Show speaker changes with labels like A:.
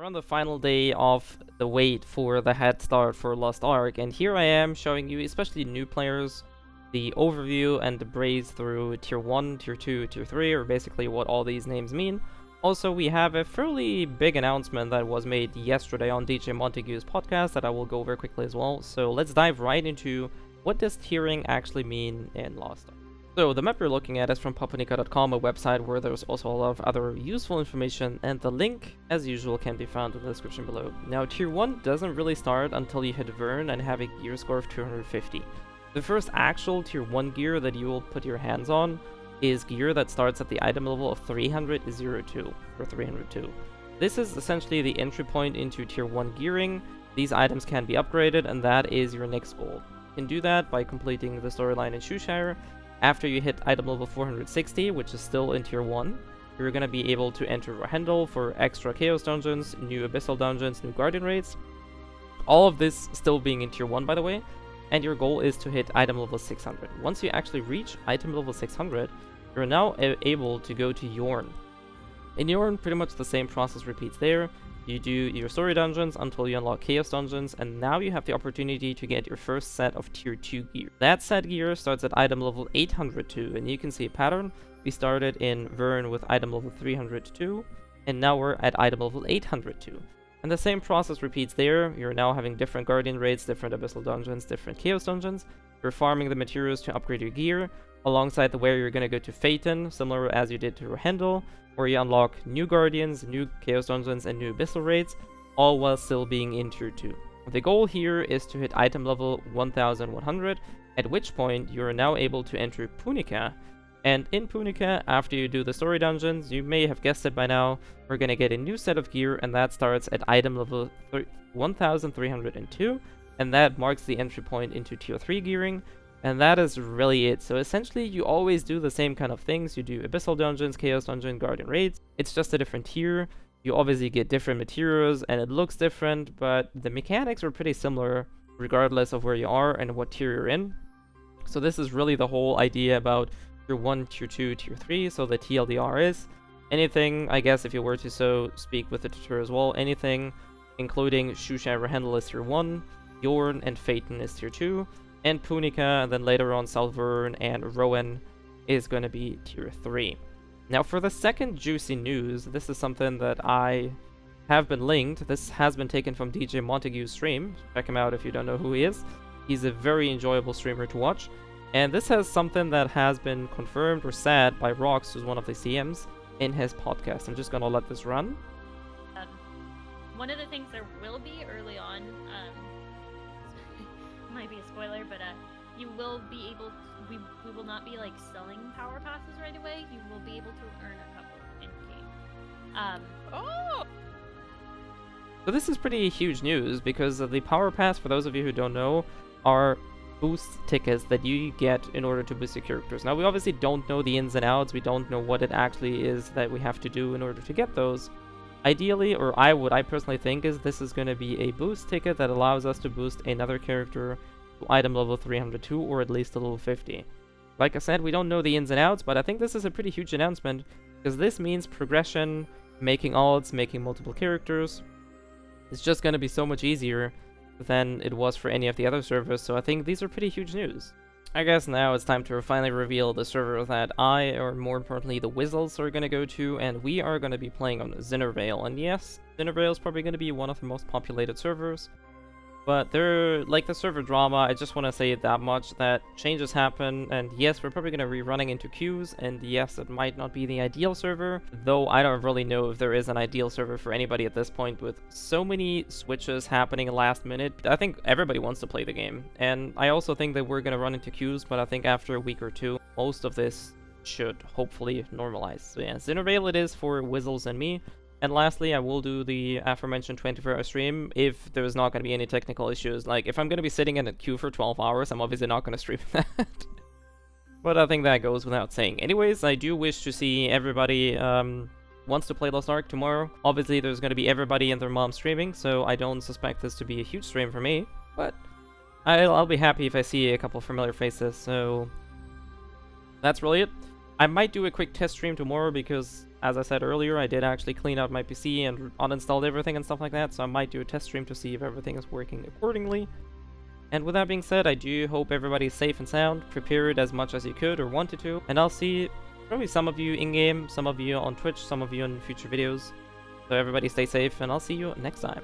A: on the final day of the wait for the head start for Lost Ark, and here I am showing you, especially new players, the overview and the breeze through Tier 1, Tier 2, Tier 3, or basically what all these names mean. Also, we have a fairly big announcement that was made yesterday on DJ Montague's podcast that I will go over quickly as well. So let's dive right into what does tiering actually mean in Lost Ark. So the map you're looking at is from papanica.com, a website where there's also a lot of other useful information, and the link, as usual, can be found in the description below. Now, Tier 1 doesn't really start until you hit Vern and have a gear score of 250. The first actual Tier 1 gear that you will put your hands on is gear that starts at the item level of 302, or 302. This is essentially the entry point into Tier 1 gearing. These items can be upgraded, and that is your next goal. You can do that by completing the storyline in Shoutout. After you hit item level 460, which is still in Tier 1, you're going to be able to enter Rohendel for extra Chaos dungeons, new Abyssal dungeons, new Guardian raids. All of this still being in Tier 1, by the way, and your goal is to hit item level 600. Once you actually reach item level 600, you're now able to go to Yorn. In Yorn, pretty much the same process repeats there. You do your story dungeons until you unlock Chaos dungeons, and now you have the opportunity to get your first set of Tier 2 gear. That set gear starts at item level 802, and you can see a pattern. We started in Vern with item level 302, and now we're at item level 802. And the same process repeats there. You're now having different Guardian raids, different Abyssal dungeons, different Chaos dungeons. You're farming the materials to upgrade your gear, alongside the where you're going to go to Phaeton, similar as you did to Rohendel, where you unlock new Guardians, new Chaos dungeons, and new Abyssal raids, all while still being in Tier 2. The goal here is to hit item level 1100, at which point you are now able to enter Punica. And in Punica, after you do the story dungeons, you may have guessed it by now, we're going to get a new set of gear, and that starts at item level 1302, and that marks the entry point into Tier 3 gearing. And that is really it. So essentially, you always do the same kind of things. You do Abyssal dungeons, Chaos dungeon, Guardian raids. It's just a different tier. You obviously get different materials, and it looks different, but the mechanics are pretty similar, regardless of where you are and what tier you're in. So this is really the whole idea about Tier 1, Tier 2, Tier 3. So the TLDR is anything, I guess, if you were to so speak with the tutor as well, anything including Shusha Rohendel is Tier 1, Yorn and Phaeton is Tier 2, and Punica, and then later on Salvern and Rowan is going to be Tier 3. Now for the second juicy news, this is something that I have been linked. This has been taken from DJ Montague's stream. Check him out if you don't know who he is. He's a very enjoyable streamer to watch. And this has something that has been confirmed or said by Rox, who's one of the CMs, in his podcast. I'm just going to let this run.
B: One of the things there will be early on, might be a spoiler, but you will be able to, we will not be like selling power passes right away. You will be able to earn a couple in game.
A: So this is pretty huge news, because the power pass, for those of you who don't know, are boost tickets that you get in order to boost your characters. Now we obviously don't know the ins and outs. We don't know what it actually is that we have to do in order to get those. Ideally, or I personally think, is this is going to be a boost ticket that allows us to boost another character to item level 302 or at least a level 50. Like I said, we don't know the ins and outs, but I think this is a pretty huge announcement, because this means progression, making alts, making multiple characters. It's just going to be so much easier than it was for any of the other servers, so I think these are pretty huge news. I guess now it's time to finally reveal the server that I, or more importantly the Wizzles, are going to go to, and we are going to be playing on Zinnervale. And yes, Zinnervale is probably going to be one of the most populated servers, but they're like the server drama. I just want to say that much, that changes happen, and yes, we're probably going to be running into queues, and yes, it might not be the ideal server, though I don't really know if there is an ideal server for anybody at this point. With so many switches happening last minute, I think everybody wants to play the game, and I also think that we're going to run into queues, but I think after a week or two, most of this should hopefully normalize. So yeah, Zinnervale it is for Wizzles and me. And lastly, I will do the aforementioned 24-hour stream if there's not going to be any technical issues. Like, if I'm going to be sitting in a queue for 12 hours, I'm obviously not going to stream that. But I think that goes without saying. Anyways, I do wish to see everybody wants to play Lost Ark tomorrow. Obviously, there's going to be everybody and their mom streaming, so I don't suspect this to be a huge stream for me. But I'll be happy if I see a couple familiar faces, so that's really it. I might do a quick test stream tomorrow because, as I said earlier, I did actually clean out my PC and uninstalled everything and stuff like that, so I might do a test stream to see if everything is working accordingly. And with that being said, I do hope everybody's safe and sound, prepared as much as you could or wanted to, and I'll see probably some of you in-game, some of you on Twitch, some of you in future videos. So everybody stay safe, and I'll see you next time.